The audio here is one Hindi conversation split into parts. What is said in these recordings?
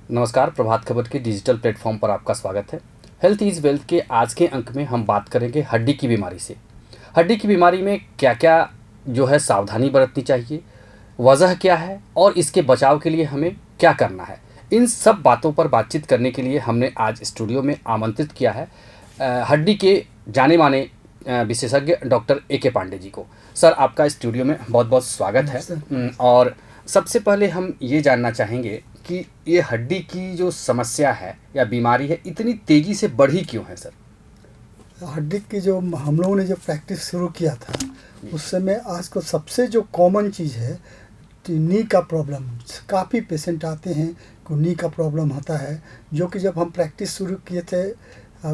नमस्कार, प्रभात खबर के डिजिटल प्लेटफॉर्म पर आपका स्वागत है। हेल्थ इज़ वेल्थ के आज के अंक में हम बात करेंगे हड्डी की बीमारी से। हड्डी की बीमारी में क्या क्या जो है सावधानी बरतनी चाहिए, वजह क्या है और इसके बचाव के लिए हमें क्या करना है। इन सब बातों पर बातचीत करने के लिए हमने आज स्टूडियो में आमंत्रित किया है हड्डी के जाने माने विशेषज्ञ डॉक्टर A.K. पांडे जी को। सर, आपका स्टूडियो में बहुत बहुत स्वागत है। और सबसे पहले हम ये जानना चाहेंगे कि ये हड्डी की जो समस्या है या बीमारी है इतनी तेज़ी से बढ़ी क्यों है सर? हड्डी की जो हम लोगों ने जो प्रैक्टिस शुरू किया था उस समय आज को सबसे जो कॉमन चीज़ है कि नी का प्रॉब्लम। काफ़ी पेशेंट आते हैं को नी का प्रॉब्लम होता है, जो कि जब हम प्रैक्टिस शुरू किए थे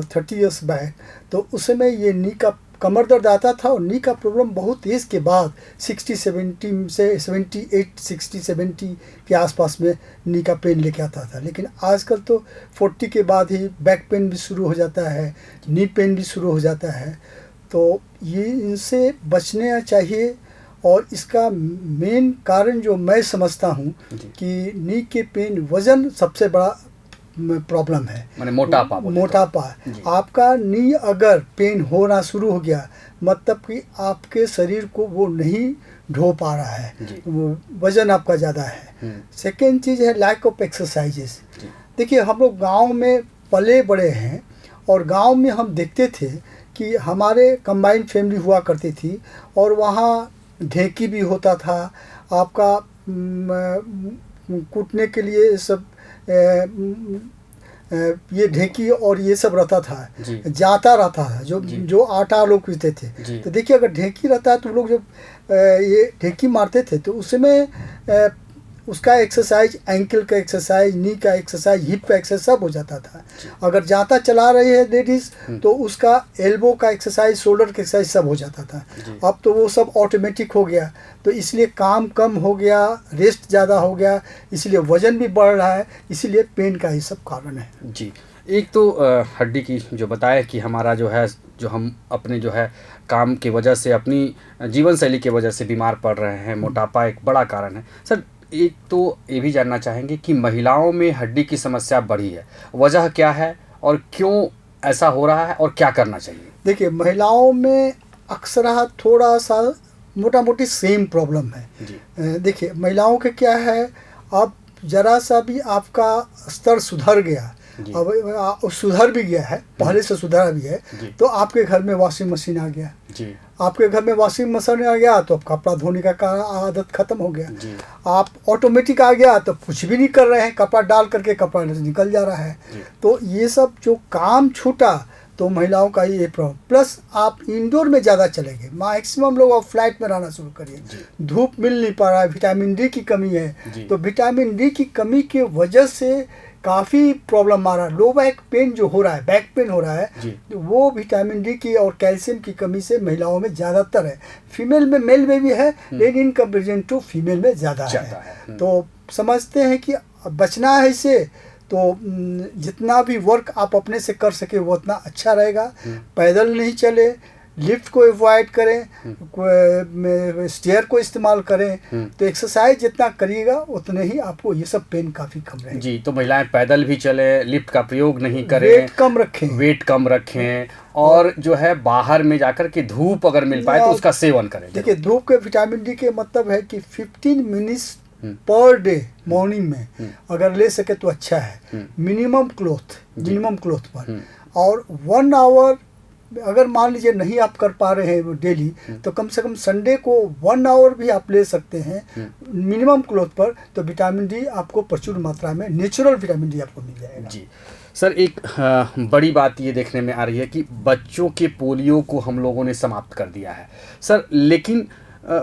30 इयर्स बैक तो उस समय ये नी का कमर दर्द आता था और नी का प्रॉब्लम बहुत एज के बाद 60-70 से 78-60-70 के आसपास में नी का पेन लेके आता था। लेकिन आजकल तो 40 के बाद ही बैक पेन भी शुरू हो जाता है, नी पेन भी शुरू हो जाता है। तो ये इनसे बचना चाहिए। और इसका मेन कारण जो मैं समझता हूँ कि नी के पेन वज़न सबसे बड़ा प्रॉब्लम है, माने मोटापा। आपका नी अगर पेन होना शुरू हो गया मतलब कि आपके शरीर को वो नहीं ढो पा रहा है, वजन आपका ज़्यादा है। सेकेंड चीज़ है लैक ऑफ एक्सरसाइजेस। देखिए, हम लोग गांव में पले बड़े हैं और गांव में हम देखते थे कि हमारे कंबाइंड फैमिली हुआ करती थी और वहाँ ढेकी भी होता था, आपका कूटने के लिए सब ये ढेकी और ये सब रहता था, जाता रहता है जो आटा लोग पीते थे। तो देखिए, अगर ढेकी रहता है तो लोग जब ये ढेकी मारते थे तो उसमें उसका एक्सरसाइज, एंकल का एक्सरसाइज, नी का एक्सरसाइज, हिप का एक्सरसाइज सब हो जाता था। अगर जाता चला रही है लेडीज़ तो उसका एल्बो का एक्सरसाइज, शोल्डर का एक्सरसाइज सब हो जाता था। अब तो वो सब ऑटोमेटिक हो गया, तो इसलिए काम कम हो गया, रेस्ट ज़्यादा हो गया, इसलिए वज़न भी बढ़ रहा है, इसीलिए पेन का ही सब कारण है। जी, एक तो हड्डी की जो बताया कि हमारा जो है, जो हम अपने जो है काम की वजह से, अपनी जीवन शैली की वजह से बीमार पड़ रहे हैं, मोटापा एक बड़ा कारण है। सर, एक तो ये भी जानना चाहेंगे कि महिलाओं में हड्डी की समस्या बढ़ी है, वजह क्या है और क्यों ऐसा हो रहा है और क्या करना चाहिए? देखिए, महिलाओं में अक्सर थोड़ा सा मोटा मोटी सेम प्रॉब्लम है। देखिए, महिलाओं के क्या है, अब ज़रा सा भी आपका स्तर सुधर गया, अब सुधर भी गया है, पहले से सुधरा भी है, तो आपके घर में वॉशिंग मशीन आ गया। आपके घर में वॉशिंग मशीन आ गया तो अब कपड़ा धोने का आदत खत्म हो गया। आप ऑटोमेटिक आ गया तो कुछ भी नहीं कर रहे हैं, कपड़ा डाल करके कपड़ा निकल जा रहा है। तो ये सब जो काम छूटा तो महिलाओं का ये प्रॉब्लम। प्लस आप इंडोर में ज़्यादा चले गए, मैक्सिमम लोग अब फ्लैट में रहना शुरू करिए, धूप मिल नहीं पा रहा है, विटामिन डी की कमी है। तो विटामिन डी की कमी के वजह से काफ़ी प्रॉब्लम आ रहा है। लो बैक पेन जो हो रहा है, बैक पेन हो रहा है, वो विटामिन डी की और कैल्शियम की कमी से महिलाओं में ज़्यादातर है। फीमेल में, मेल में भी है, लेकिन इन कंपेरिजन टू फीमेल में ज़्यादा है। तो समझते हैं कि बचना है इससे, तो जितना भी वर्क आप अपने से कर सके वो उतना अच्छा रहेगा। पैदल नहीं चले, लिफ्ट को अवॉइड करें, स्टेयर को इस्तेमाल करें। तो एक्सरसाइज जितना करिएगा उतने ही आपको ये सब पेन काफ़ी कम रहेगा। जी, तो महिलाएं पैदल भी चले, लिफ्ट का प्रयोग नहीं करें, वेट कम रखें और जो है बाहर में जाकर के धूप अगर मिल पाए तो उसका सेवन करें। देखिए, धूप के विटामिन डी के मतलब है कि 15 मिनट्स पर डे मॉर्निंग में अगर ले सके तो अच्छा है, मिनिमम क्लोथ पर। और 1 आवर अगर मान लीजिए नहीं आप कर पा रहे हैं डेली, तो कम से कम संडे को 1 आवर भी आप ले सकते हैं मिनिमम क्लोथ पर। तो विटामिन डी आपको प्रचुर मात्रा में, नेचुरल विटामिन डी आपको मिल जाएगा। जी सर, एक बड़ी बात ये देखने में आ रही है कि बच्चों के पोलियो को हम लोगों ने समाप्त कर दिया है सर, लेकिन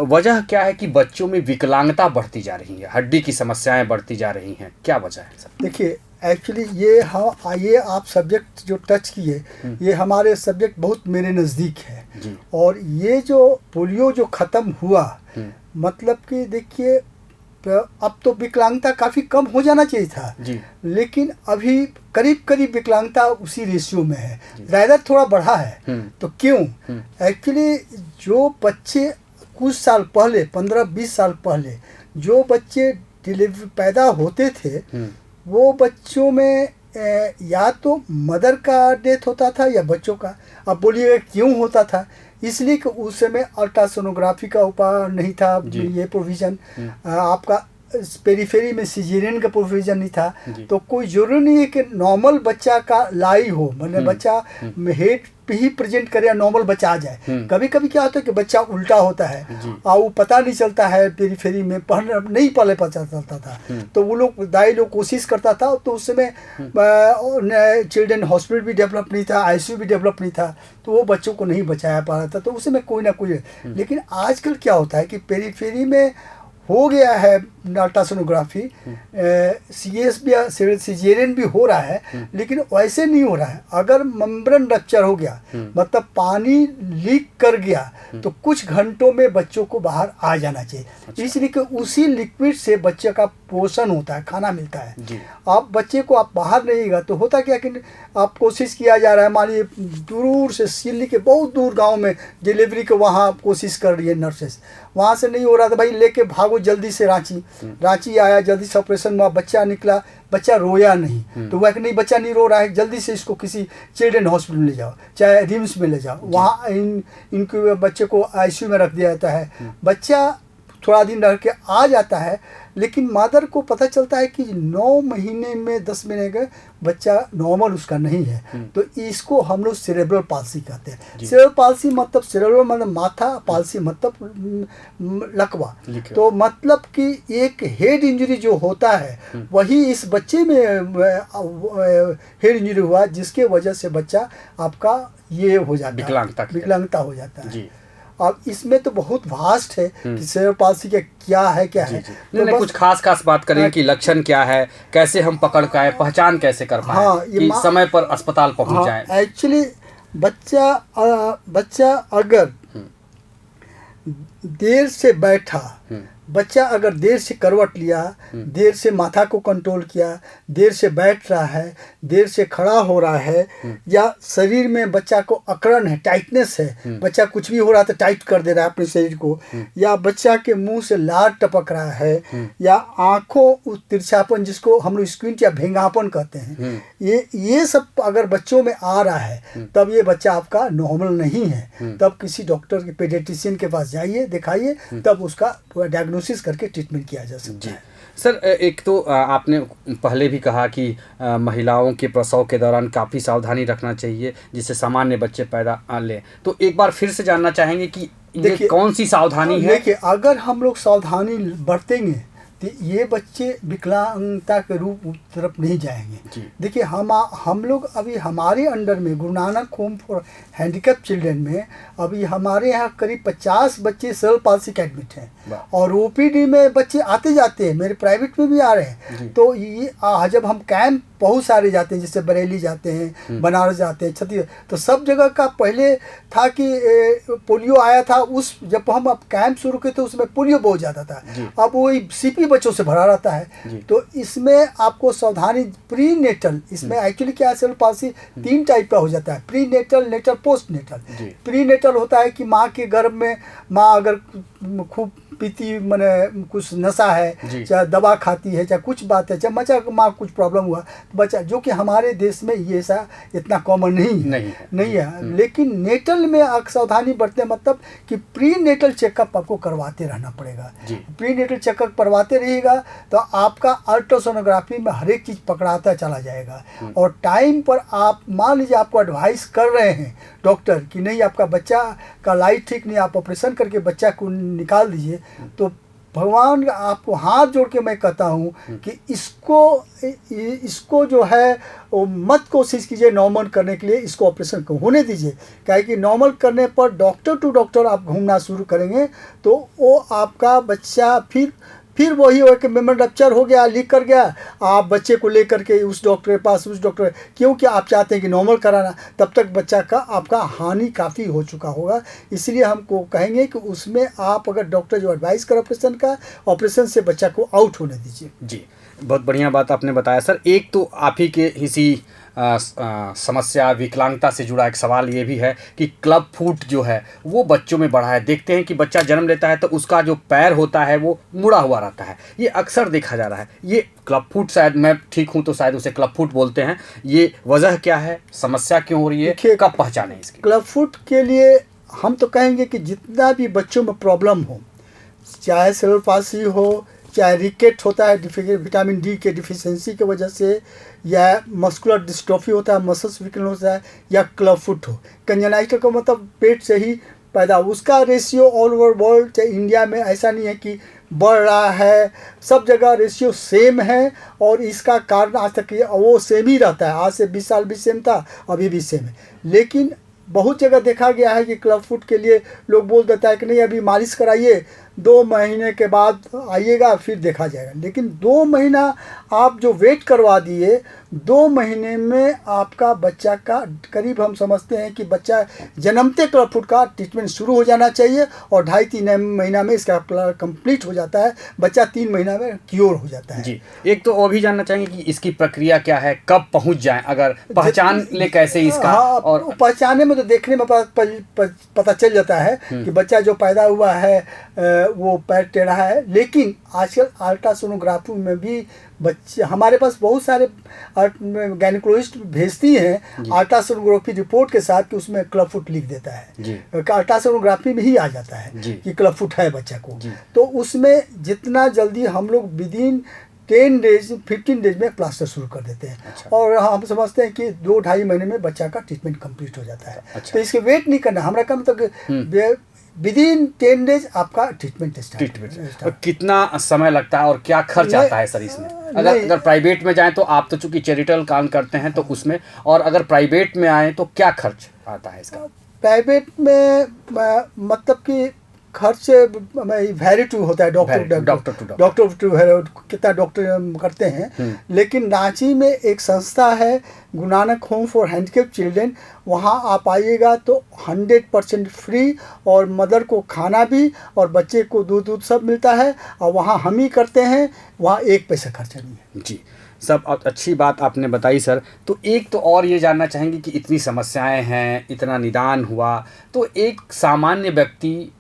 वजह क्या है कि बच्चों में विकलांगता बढ़ती जा रही है, हड्डी की समस्याएं बढ़ती जा रही हैं, क्या वजह है सर? देखिए, एक्चुअली ये आप सब्जेक्ट जो टच किए, ये हमारे सब्जेक्ट बहुत मेरे नज़दीक है। और ये जो पोलियो जो ख़त्म हुआ, मतलब कि देखिए अब तो विकलांगता काफ़ी कम हो जाना चाहिए था, लेकिन अभी करीब करीब विकलांगता उसी रेशियो में है, रायदर थोड़ा बढ़ा है। तो क्यों? एक्चुअली जो बच्चे कुछ साल पहले, 15-20 साल पहले जो बच्चे डिलीवरी पैदा होते थे वो बच्चों में या तो मदर का डेथ होता था या बच्चों का। अब बोलिएगा क्यों होता था? इसलिए कि उस समय अल्ट्रासोनोग्राफी का उपाय नहीं था, ये प्रोविज़न आपका पेरीफेरी में सिजेरियन का प्रोविज़न नहीं था। तो कोई जरूरी नहीं है कि नॉर्मल बच्चा का लाई हो, मतलब बच्चा हेड पे ही प्रेजेंट करे या नॉर्मल बच्चा आ जाए। कभी कभी क्या होता है कि बच्चा उल्टा होता है और वो पता नहीं चलता है, पेरीफेरी में नहीं पहले पता चलता था। तो वो लोग दाई लोग कोशिश करता था, तो उस समय चिल्ड्रन हॉस्पिटल भी डेवलप नहीं था, आईसीयू भी डेवलप नहीं था, तो वो बच्चों को नहीं बचाया पा रहा था। तो उस समय कोई ना कोई लेकिन आजकल क्या होता है कि पेरीफेरी में हो गया है अल्ट्रासोनोग्राफी, सीएस भी सिजेरियन भी हो रहा है, लेकिन वैसे नहीं हो रहा है। अगर मेम्ब्रेन रप्चर हो गया, मतलब पानी लीक कर गया, तो कुछ घंटों में बच्चों को बाहर आ जाना चाहिए। अच्छा। इसलिए कि उसी लिक्विड से बच्चे का पोषण होता है, खाना मिलता है। आप बच्चे को आप बाहर रहिएगा तो होता क्या कि आप कोशिश किया जा रहा है, मान लीजिए दूर से सिल्ली के बहुत दूर गाँव में डिलीवरी के वहाँ कोशिश कर रही है नर्सेस, वहाँ से नहीं हो रहा था, भाई लेके भागो जल्दी से रांची आया, जल्दी से ऑपरेशन हुआ, बच्चा निकला, बच्चा रोया नहीं, तो वह नहीं बच्चा नहीं रो रहा है, जल्दी से इसको किसी चिल्ड्रन हॉस्पिटल में ले जाओ, चाहे रिम्स में ले जाओ, वहाँ इनके बच्चे को आईसीयू में रख दिया जाता है। बच्चा थोड़ा दिन रह के आ जाता है, लेकिन मदर को पता चलता है कि 9 महीने में 10 महीने का बच्चा नॉर्मल उसका नहीं है। तो इसको हम लोग सेरेब्रल पाल्सी कहते हैं। सेरेब्रल पाल्सी मतलब सेरेब्रल मतलब माथा, पाल्सी मतलब लकवा। तो मतलब कि एक हेड इंजरी जो होता है वही इस बच्चे में हेड इंजरी हुआ, जिसके वजह से बच्चा आपका ये हो जाता है, विकलांगता हो जाता है। अब इसमें तो बहुत वास्ट है कि सेरेब्रल पाल्सी का क्या है तो नहीं, कुछ खास बात करें कि लक्षण क्या है, कैसे हम पकड़ पाए, पहचान कैसे कर पाए, कि समय पर अस्पताल पहुंच जाए। एक्चुअली बच्चा अगर देर से बैठा, बच्चा अगर देर से करवट लिया, देर से माथा को कंट्रोल किया, देर से बैठ रहा है, देर से खड़ा हो रहा है, या शरीर में बच्चा को अकड़न है, टाइटनेस है, बच्चा कुछ भी हो रहा है तो टाइट कर दे रहा है अपने शरीर को, या बच्चा के मुंह से लार टपक रहा है, या आंखों तिरछापन जिसको हम लोग स्क्विंट या भेंगापन कहते हैं, ये सब अगर बच्चों में आ रहा है तब ये बच्चा आपका नॉर्मल नहीं है। तब किसी डॉक्टर के पेडियाट्रिशियन के पास जाइए, दिखाइए, तब उसका डायग्नोसिस करके ट्रीटमेंट किया जा सकता है। सर, एक तो आपने पहले भी कहा कि महिलाओं के प्रसव के दौरान काफ़ी सावधानी रखना चाहिए जिससे सामान्य बच्चे पैदा लें, तो एक बार फिर से जानना चाहेंगे कि ये कौन सी सावधानी है? देखिए, अगर हम लोग सावधानी बरतेंगे तो ये बच्चे विकलांगता के रूप तरफ नहीं जाएंगे। देखिए, हम लोग अभी हमारे अंडर में Guru Nanak home for handicap children में अभी हमारे यहाँ करीब 50 बच्चे सेरेब्रल पाल्सी के एडमिट हैं, और ओपीडी में बच्चे आते जाते हैं, मेरे प्राइवेट में भी आ रहे हैं। तो ये जब हम कैंप बहुत सारे जाते हैं, जैसे बरेली जाते हैं, बनारस जाते हैं, छत्तीसगढ़, तो सब जगह का पहले था कि पोलियो आया था, जब हम अब कैंप शुरू किए तो उसमें पोलियो बहुत ज़्यादा था, अब वही सीपी बच्चों से भरा रहता है। तो इसमें आपको सावधानी प्री नेटल, इसमें एक्चुअली क्या सेरेब्रल पाल्सी 3 टाइप का हो जाता है, prenatal, natal, postnatal. Prenatal होता है कि माँ के गर्भ में माँ अगर खूब पीती, मैंने कुछ नशा है, चाहे दवा खाती है, चाहे कुछ बात है, चाहे बच्चा माँ कुछ प्रॉब्लम हुआ तो बच्चा, जो कि हमारे देश में ये ऐसा इतना कॉमन नहीं है। लेकिन नेटल में सावधानी बरतते, मतलब कि प्री नेटल चेकअप आपको करवाते रहना पड़ेगा। प्री नेटल चेकअप करवाते रहिएगा तो आपका अल्ट्रासोनोग्राफी में हर एक चीज़ पकड़ाता चला जाएगा, और टाइम पर आप मान लीजिए आपको एडवाइस कर रहे हैं डॉक्टर कि नहीं आपका बच्चा का लाइफ ठीक नहीं, आप ऑपरेशन करके बच्चा को निकाल दीजिए, तो भगवान आपको हाथ जोड़ के मैं कहता हूँ कि इसको जो है वो मत कोशिश कीजिए नॉर्मल करने के लिए, इसको ऑपरेशन को होने दीजिए। क्या है कि नॉर्मल करने पर डॉक्टर टू डॉक्टर आप घूमना शुरू करेंगे तो वो आपका बच्चा फिर वही हो कि मेम्ब्रेन रप्चर हो गया, लीक कर गया, आप बच्चे को लेकर के उस डॉक्टर के पास, उस डॉक्टर, क्योंकि आप चाहते हैं कि नॉर्मल कराना, तब तक बच्चा का आपका हानि काफ़ी हो चुका होगा। इसलिए हमको कहेंगे कि उसमें आप अगर डॉक्टर जो एडवाइस कर ऑपरेशन का, ऑपरेशन से बच्चा को आउट होने दीजिए। जी, बहुत बढ़िया बात आपने बताया सर। एक तो आप ही के इसी समस्या विकलांगता से जुड़ा एक सवाल ये भी है कि क्लब फुट जो है वो बच्चों में बढ़ा है। देखते हैं कि बच्चा जन्म लेता है तो उसका जो पैर होता है वो मुड़ा हुआ रहता है, ये अक्सर देखा जा रहा है। ये क्लब फुट, शायद मैं ठीक हूँ तो शायद उसे क्लब फुट बोलते हैं, ये वजह क्या है, समस्या क्यों हो रही है, कब पहचाने इसकी? क्लब फुट के लिए हम तो कहेंगे कि जितना भी बच्चों में प्रॉब्लम हो, चाहे सेरेब्रल पाल्सी हो, चाहे रिकेट होता है विटामिन डी के डिफिशियंसी की वजह से, या मस्कुलर डिस्ट्रोफी होता है, मसल्स वीकनेस होता है, या क्लब फुट हो, कंजेनाइटल का मतलब पेट से ही पैदा, उसका रेशियो ऑल ओवर वर्ल्ड, चाहे इंडिया में ऐसा नहीं है कि बढ़ रहा है, सब जगह रेशियो सेम है। और इसका कारण आज तक वो सेम ही रहता है, आज से 20 साल भी सेम था, अभी भी सेम है। लेकिन बहुत जगह देखा गया है कि क्लब फुट के लिए लोग बोल देता है कि नहीं अभी मालिश कराइए, 2 महीने के बाद आइएगा फिर देखा जाएगा। लेकिन 2 महीना आप जो वेट करवा दिए, 2 महीने में आपका बच्चा का करीब, हम समझते हैं कि बच्चा जन्मते क्लब फुट का ट्रीटमेंट शुरू हो जाना चाहिए और 2.5-3 महीना में इसका कंप्लीट हो जाता है, बच्चा 3 महीना में क्योर हो जाता है। जी, एक तो वो भी जानना चाहेंगे कि इसकी प्रक्रिया क्या है, कब पहुंच जाए, अगर पहचान ले कैसे इसका? हाँ, और पहचाने में तो देखने में पता चल जाता है कि बच्चा जो पैदा हुआ है वो पैर टेढ़ा है। लेकिन आजकल अल्ट्रासोनोग्राफी में भी बच्चे, हमारे पास बहुत सारे गायनिकोलॉजिस्ट भेजती हैं अल्ट्रासोनोग्राफी रिपोर्ट के साथ कि उसमें क्लब फुट लिख देता है, अल्ट्रासोनोग्राफी में ही आ जाता है कि क्लब फुट है बच्चा को। तो उसमें जितना जल्दी हम लोग विदिन 10 डेज 15 डेज में प्लास्टर शुरू कर देते हैं। अच्छा। और हम समझते हैं कि 2-2.5 महीने में बच्चा का ट्रीटमेंट कंप्लीट हो जाता है। अच्छा। तो इसके वेट नहीं करना, हमारा काम मतलब विदिन 10 डेज आपका ट्रीटमेंट स्टार्ट। और कितना समय लगता है और क्या खर्च आता है सर इसमें? अगर प्राइवेट में जाएं तो आप तो चूंकि चैरिटेबल काम करते हैं तो उसमें, और अगर प्राइवेट में आए तो क्या खर्च आता है इसका? प्राइवेट में मतलब कि खर्च वेरी टू होता है, डॉक्टर टू कितना डॉक्टर करते हैं। लेकिन रांची में एक संस्था है Guru Nanak home for handicap children, वहाँ आप आइएगा तो 100% फ्री, और मदर को खाना भी और बच्चे को दूध सब मिलता है, और वहाँ हम ही करते हैं, वहाँ 1 पैसा खर्चा नहीं है। जी, सब अच्छी बात आपने बताई सर। तो एक तो और ये जानना चाहेंगे कि इतनी समस्याएं हैं, इतना निदान हुआ, तो एक सामान्य व्यक्ति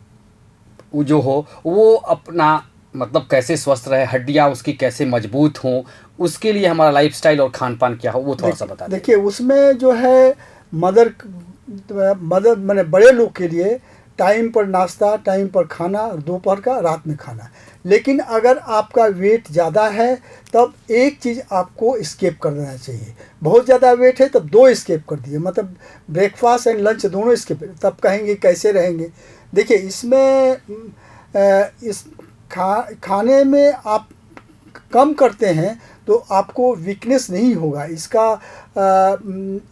जो हो वो अपना मतलब कैसे स्वस्थ रहे, हड्डियाँ उसकी कैसे मजबूत हों, उसके लिए हमारा लाइफस्टाइल और खान पान क्या हो वो थोड़ा सा बता देखिए उसमें जो है मदर मैंने बड़े लोग के लिए टाइम पर नाश्ता, टाइम पर खाना, और दोपहर का, रात में खाना। लेकिन अगर आपका वेट ज़्यादा है तब एक चीज़ आपको स्किप कर देना चाहिए। बहुत ज़्यादा वेट है तब 2 स्किप कर दिए, मतलब ब्रेकफास्ट एंड लंच दोनों स्किप। तब कहेंगे कैसे रहेंगे? देखिए इसमें इस खाने में आप कम करते हैं तो आपको वीकनेस नहीं होगा इसका।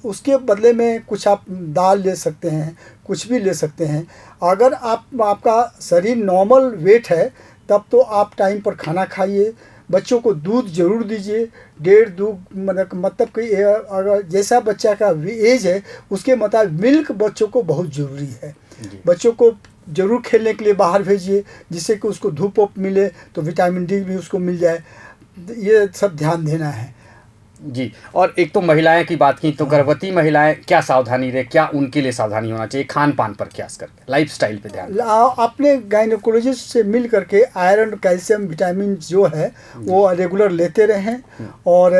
उसके बदले में कुछ आप दाल ले सकते हैं, कुछ भी ले सकते हैं। अगर आपका शरीर नॉर्मल वेट है तब तो आप टाइम पर खाना खाइए, बच्चों को दूध ज़रूर दीजिए, 1.5-2 मतलब कि अगर जैसा बच्चा का एज है उसके मुताबिक मिल्क बच्चों को बहुत ज़रूरी है। बच्चों को ज़रूर खेलने के लिए बाहर भेजिए जिससे कि उसको धूप वूप मिले तो विटामिन डी भी उसको मिल जाए, ये सब ध्यान देना है। जी, और एक तो महिलाएं की बात की तो गर्भवती महिलाएं क्या सावधानी रहे, क्या उनके लिए सावधानी होना चाहिए खान पान पर, क्या करके लाइफस्टाइल पे ध्यान? अपने गायनोकोलॉजिस्ट से मिल करके आयरन, कैल्शियम, विटामिन जो है वो रेगुलर लेते रहें। और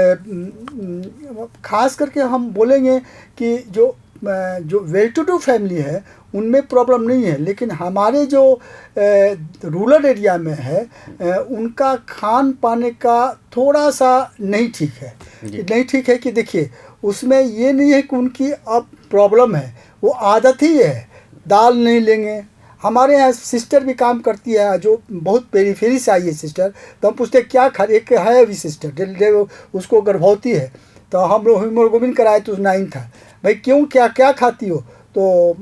ख़ास करके हम बोलेंगे कि जो वेल टू डू फैमिली है उनमें प्रॉब्लम नहीं है, लेकिन हमारे जो रूरल एरिया में है उनका खान पाने का थोड़ा सा नहीं ठीक है। नहीं ठीक है कि देखिए उसमें ये नहीं है कि उनकी अब प्रॉब्लम है, वो आदत ही है, दाल नहीं लेंगे। हमारे यहाँ सिस्टर भी काम करती है जो बहुत पेरीफेरी से आई है सिस्टर, तो हम पूछते क्या खा, एक है अभी सिस्टर उसको गर्भवती है, तो हम लोग हीमोग्लोबिन कराए तो 9 था। भाई क्यों, क्या क्या खाती हो? तो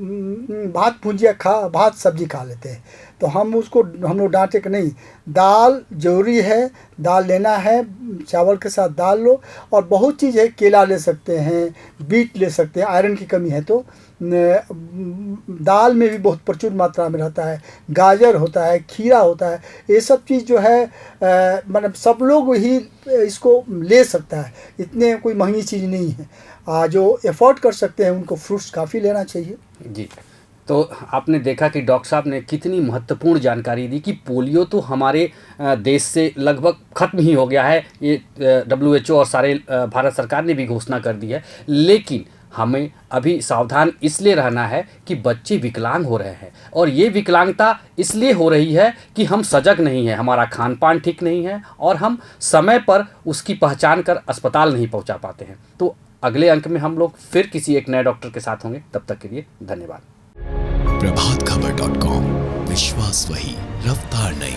भात भुजिया भात सब्जी खा लेते हैं। तो हम लोग डांटे कि नहीं, दाल ज़रूरी है, दाल लेना है, चावल के साथ दाल लो। और बहुत चीज़ है, केला ले सकते हैं, बीट ले सकते हैं, आयरन की कमी है तो दाल में भी बहुत प्रचुर मात्रा में रहता है, गाजर होता है, खीरा होता है। ये सब चीज़ जो है मतलब सब लोग ही इसको ले सकता है, इतने कोई महंगी चीज़ नहीं है। जो अफोर्ड कर सकते हैं उनको फ्रूट्स काफ़ी लेना चाहिए। जी, तो आपने देखा कि डॉक्टर साहब ने कितनी महत्वपूर्ण जानकारी दी कि पोलियो तो हमारे देश से लगभग ख़त्म ही हो गया है, ये WHO और सारे भारत सरकार ने भी घोषणा कर दी है। लेकिन हमें अभी सावधान इसलिए रहना है कि बच्चे विकलांग हो रहे हैं, और ये विकलांगता इसलिए हो रही है कि हम सजग नहीं हैं, हमारा खान पान ठीक नहीं है, और हम समय पर उसकी पहचान कर अस्पताल नहीं पहुंचा पाते हैं। तो अगले अंक में हम लोग फिर किसी एक नए डॉक्टर के साथ होंगे, तब तक के लिए धन्यवाद। प्रभातखबर.com, विश्वास वही, रफ्तार नहीं।